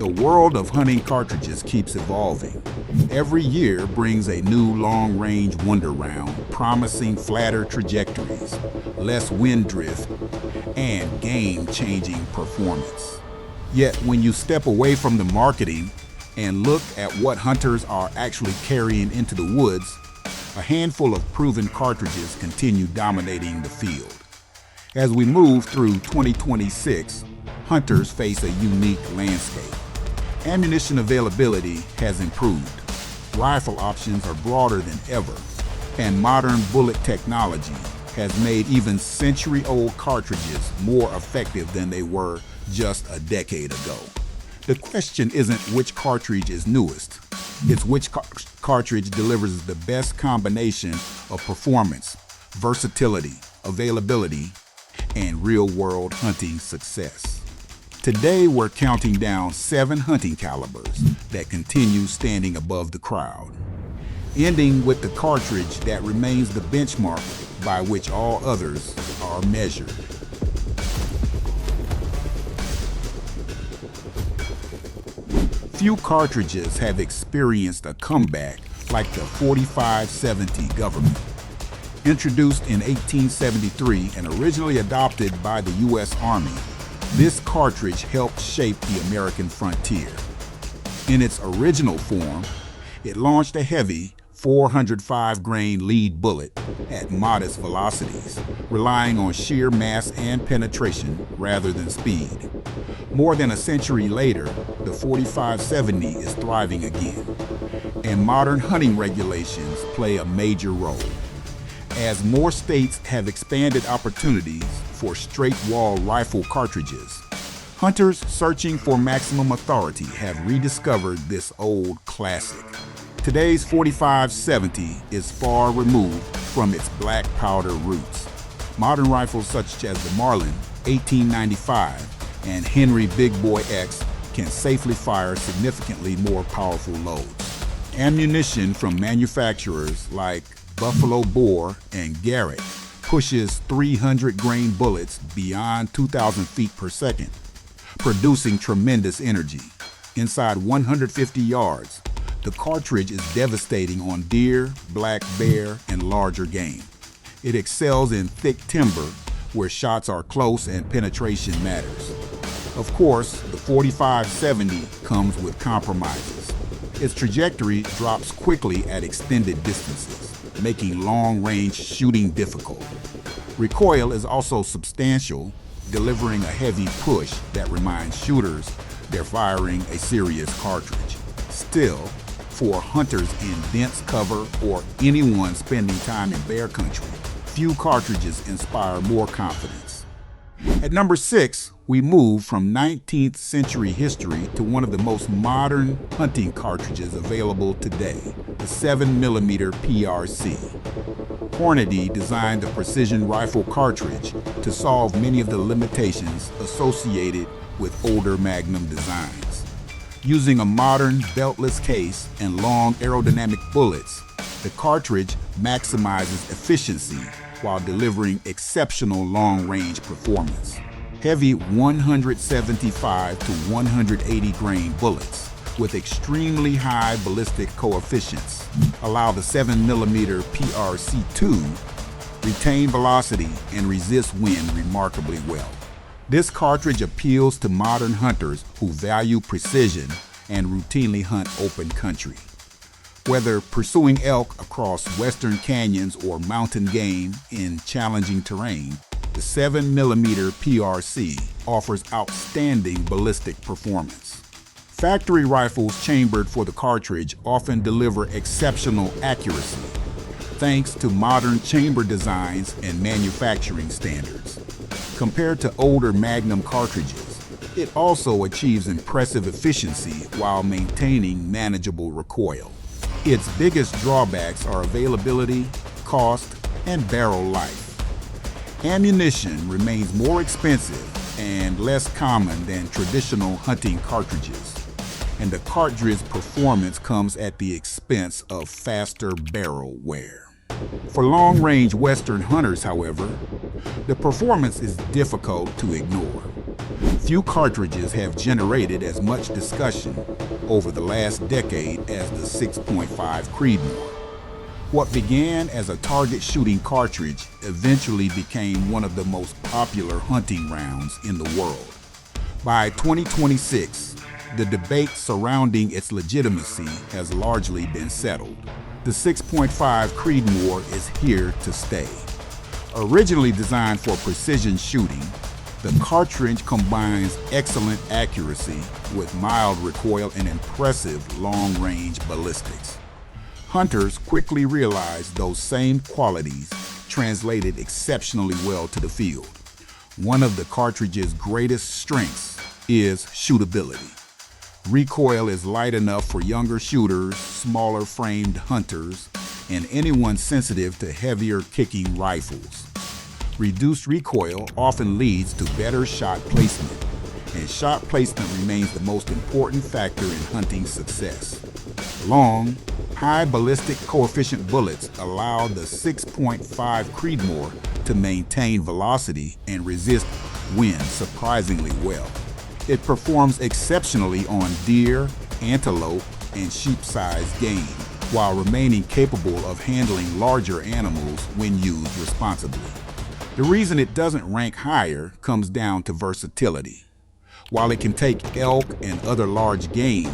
The world of hunting cartridges keeps evolving. Every year brings a new long-range wonder round, promising flatter trajectories, less wind drift, and game-changing performance. Yet when you step away from the marketing and look at what hunters are actually carrying into the woods, a handful of proven cartridges continue dominating the field. As we move through 2026, hunters face a unique landscape. Ammunition availability has improved. Rifle options are broader than ever, and modern bullet technology has made even century-old cartridges more effective than they were just a decade ago. The question isn't which cartridge is newest, it's which cartridge delivers the best combination of performance, versatility, availability, and real-world hunting success. Today, we're counting down 7 hunting calibers that continue standing above the crowd, ending with the cartridge that remains the benchmark by which all others are measured. Few cartridges have experienced a comeback like the 4570 Government. Introduced in 1873 and originally adopted by the U.S. Army, this cartridge helped shape the American frontier. In its original form, it launched a heavy 405-grain lead bullet at modest velocities, relying on sheer mass and penetration rather than speed. More than a century later, the 4570 is thriving again, and modern hunting regulations play a major role. As more states have expanded opportunities for straight-wall rifle cartridges, hunters searching for maximum authority have rediscovered this old classic. Today's 4570 is far removed from its black powder roots. Modern rifles such as the Marlin 1895 and Henry Big Boy X can safely fire significantly more powerful loads. Ammunition from manufacturers like Buffalo Bore and Garrett pushes 300-grain bullets beyond 2,000 feet per second, producing tremendous energy. Inside 150 yards, the cartridge is devastating on deer, black bear, and larger game. It excels in thick timber where shots are close and penetration matters. Of course, the 4570 comes with compromises. Its trajectory drops quickly at extended distances, making long-range shooting difficult. Recoil is also substantial, delivering a heavy push that reminds shooters they're firing a serious cartridge. Still, for hunters in dense cover or anyone spending time in bear country, few cartridges inspire more confidence. At number 6, we move from 19th century history to one of the most modern hunting cartridges available today, the 7mm PRC. Hornady designed the precision rifle cartridge to solve many of the limitations associated with older Magnum designs. Using a modern beltless case and long aerodynamic bullets, the cartridge maximizes efficiency while delivering exceptional long-range performance. Heavy 175 to 180 grain bullets with extremely high ballistic coefficients allow the 7mm PRC-2 retain velocity and resist wind remarkably well. This cartridge appeals to modern hunters who value precision and routinely hunt open country. Whether pursuing elk across western canyons or mountain game in challenging terrain, the 7mm PRC offers outstanding ballistic performance. Factory rifles chambered for the cartridge often deliver exceptional accuracy, thanks to modern chamber designs and manufacturing standards. Compared to older Magnum cartridges, it also achieves impressive efficiency while maintaining manageable recoil. Its biggest drawbacks are availability, cost, and barrel life. Ammunition remains more expensive and less common than traditional hunting cartridges, and the cartridge's performance comes at the expense of faster barrel wear. For long-range Western hunters, however, the performance is difficult to ignore. Few cartridges have generated as much discussion over the last decade as the 6.5 Creedmoor. What began as a target shooting cartridge eventually became one of the most popular hunting rounds in the world. By 2026, the debate surrounding its legitimacy has largely been settled. The 6.5 Creedmoor is here to stay. Originally designed for precision shooting, the cartridge combines excellent accuracy with mild recoil and impressive long-range ballistics. Hunters quickly realized those same qualities translated exceptionally well to the field. One of the cartridge's greatest strengths is shootability. Recoil is light enough for younger shooters, smaller framed hunters, and anyone sensitive to heavier kicking rifles. Reduced recoil often leads to better shot placement, and shot placement remains the most important factor in hunting success. Long, high ballistic coefficient bullets allow the 6.5 Creedmoor to maintain velocity and resist wind surprisingly well. It performs exceptionally on deer, antelope, and sheep-sized game, while remaining capable of handling larger animals when used responsibly. The reason it doesn't rank higher comes down to versatility. While it can take elk and other large game,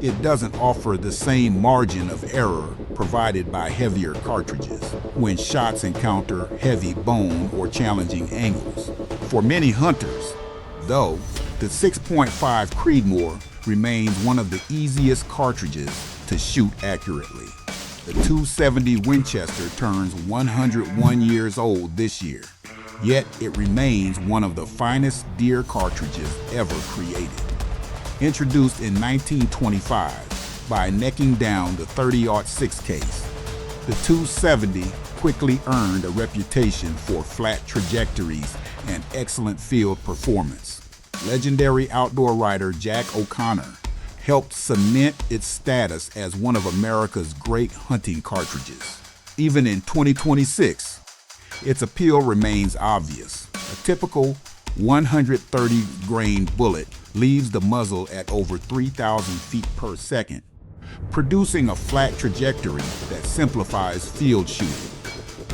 it doesn't offer the same margin of error provided by heavier cartridges when shots encounter heavy bone or challenging angles. For many hunters, though, the 6.5 Creedmoor remains one of the easiest cartridges to shoot accurately. The 270 Winchester turns 101 years old this year, yet it remains one of the finest deer cartridges ever created. Introduced in 1925 by necking down the 30-06 case, the 270 quickly earned a reputation for flat trajectories and excellent field performance. Legendary outdoor writer Jack O'Connor helped cement its status as one of America's great hunting cartridges. Even in 2026, its appeal remains obvious. A typical 130 grain bullet leaves the muzzle at over 3,000 feet per second, producing a flat trajectory that simplifies field shooting.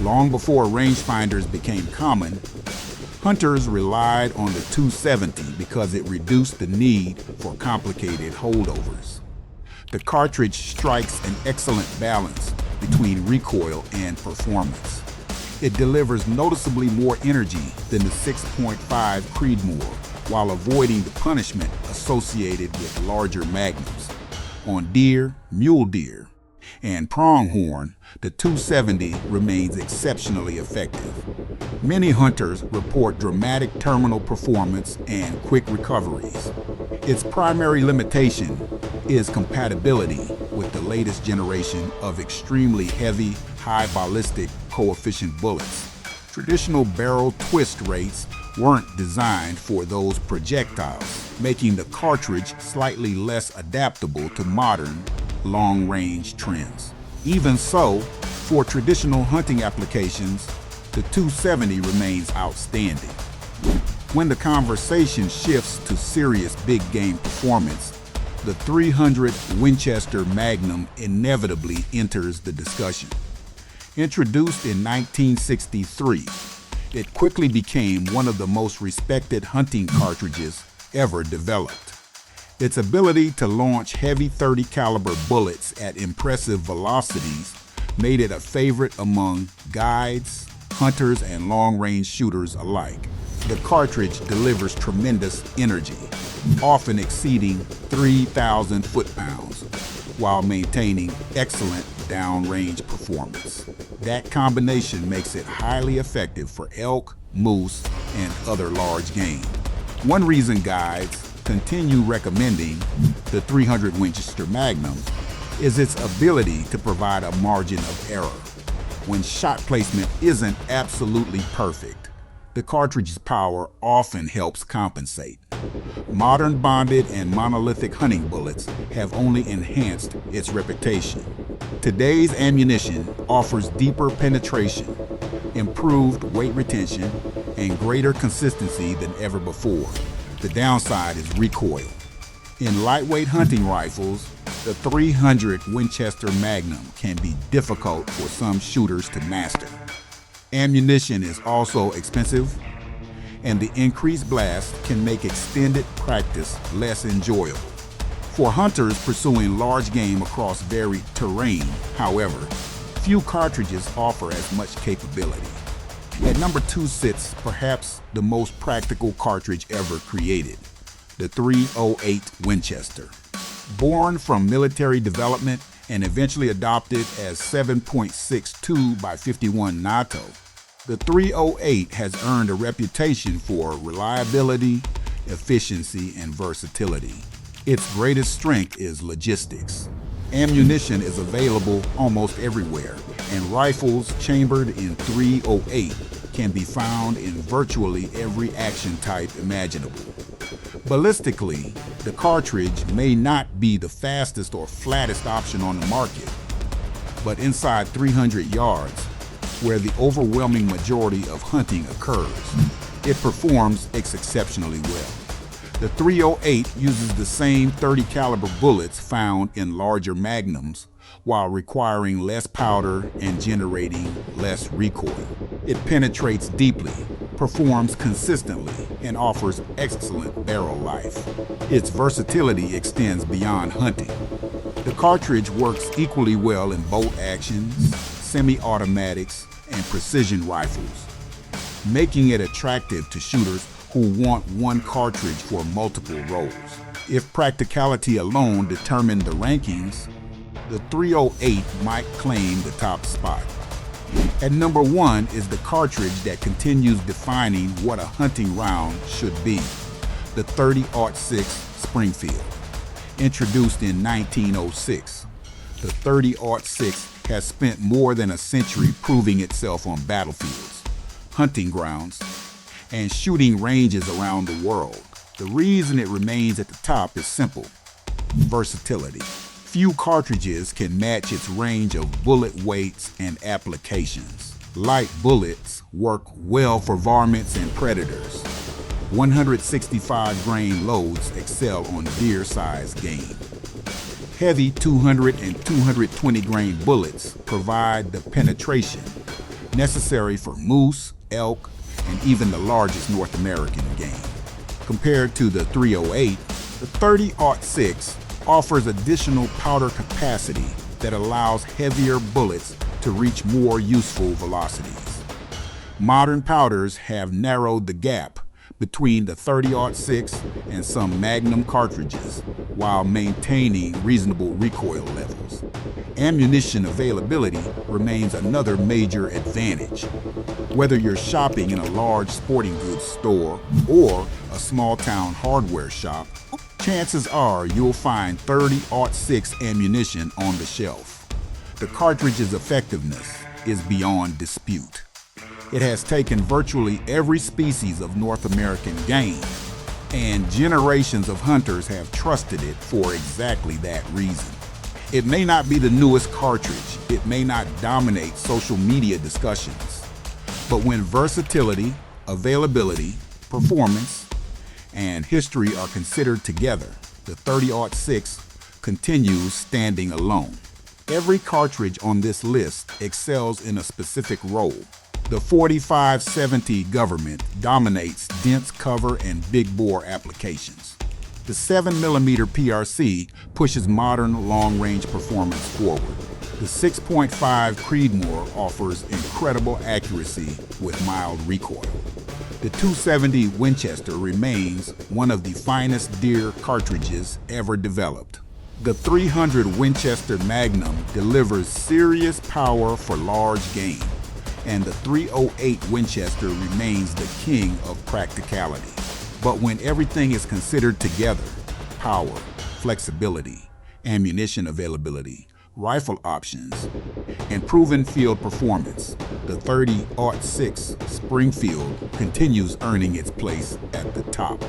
Long before rangefinders became common, hunters relied on the 270 because it reduced the need for complicated holdovers. The cartridge strikes an excellent balance between recoil and performance. It delivers noticeably more energy than the 6.5 Creedmoor while avoiding the punishment associated with larger magnums. On deer, mule deer, and pronghorn, the 270 remains exceptionally effective. Many hunters report dramatic terminal performance and quick recoveries. Its primary limitation is compatibility with the latest generation of extremely heavy, high ballistic coefficient bullets. Traditional barrel twist rates weren't designed for those projectiles, making the cartridge slightly less adaptable to modern, long-range trends. Even so, for traditional hunting applications, the 270 remains outstanding. When the conversation shifts to serious big game performance, the 300 Winchester Magnum inevitably enters the discussion. Introduced in 1963, it quickly became one of the most respected hunting cartridges ever developed. Its ability to launch heavy .30 caliber bullets at impressive velocities made it a favorite among guides, hunters, and long-range shooters alike. The cartridge delivers tremendous energy, often exceeding 3,000 foot-pounds, while maintaining excellent downrange performance. That combination makes it highly effective for elk, moose, and other large game. One reason guides continue recommending the 300 Winchester Magnum is its ability to provide a margin of error. When shot placement isn't absolutely perfect, the cartridge's power often helps compensate. Modern bonded and monolithic hunting bullets have only enhanced its reputation. Today's ammunition offers deeper penetration, improved weight retention, and greater consistency than ever before. The downside is recoil. In lightweight hunting rifles, the 300 Winchester Magnum can be difficult for some shooters to master. Ammunition is also expensive, and the increased blast can make extended practice less enjoyable. For hunters pursuing large game across varied terrain, however, few cartridges offer as much capability. At number 2 sits perhaps the most practical cartridge ever created, the .308 Winchester. Born from military development and eventually adopted as 7.62 by 51 NATO, the .308 has earned a reputation for reliability, efficiency, and versatility. Its greatest strength is logistics. Ammunition is available almost everywhere, and rifles chambered in .308 can be found in virtually every action type imaginable. Ballistically, the cartridge may not be the fastest or flattest option on the market, but inside 300 yards, where the overwhelming majority of hunting occurs, it performs exceptionally well. The .308 uses the same .30 caliber bullets found in larger magnums, while requiring less powder and generating less recoil. It penetrates deeply, performs consistently, and offers excellent barrel life. Its versatility extends beyond hunting. The cartridge works equally well in bolt actions, semi-automatics, and precision rifles, making it attractive to shooters who want one cartridge for multiple roles. If practicality alone determined the rankings, the .308 might claim the top spot. At number 1 is the cartridge that continues defining what a hunting round should be, the .30-06 Springfield. Introduced in 1906, the .30-06 has spent more than a century proving itself on battlefields, hunting grounds, and shooting ranges around the world. The reason it remains at the top is simple: versatility. Few cartridges can match its range of bullet weights and applications. Light bullets work well for varmints and predators. 165 grain loads excel on deer-sized game. Heavy 200 and 220 grain bullets provide the penetration necessary for moose, elk, and even the largest North American game. Compared to the .308, the .30-06 offers additional powder capacity that allows heavier bullets to reach more useful velocities. Modern powders have narrowed the gap between the .30-06 and some Magnum cartridges while maintaining reasonable recoil levels. Ammunition availability remains another major advantage. Whether you're shopping in a large sporting goods store or a small town hardware shop, chances are you'll find .30-06 ammunition on the shelf. The cartridge's effectiveness is beyond dispute. It has taken virtually every species of North American game, and generations of hunters have trusted it for exactly that reason. It may not be the newest cartridge, it may not dominate social media discussions, but when versatility, availability, performance, and history are considered together, the .30-06 continues standing alone. Every cartridge on this list excels in a specific role. The 45-70 government dominates dense cover and big bore applications. The 7mm PRC pushes modern long-range performance forward. The 6.5 Creedmoor offers incredible accuracy with mild recoil. The .270 Winchester remains one of the finest deer cartridges ever developed. The 300 Winchester Magnum delivers serious power for large game, and the .308 Winchester remains the king of practicality. But when everything is considered together, power, flexibility, ammunition availability, rifle options, and proven field performance, the .30-06 Springfield continues earning its place at the top.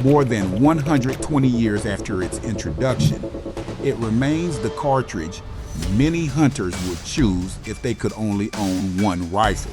More than 120 years after its introduction, it remains the cartridge many hunters would choose if they could only own one rifle.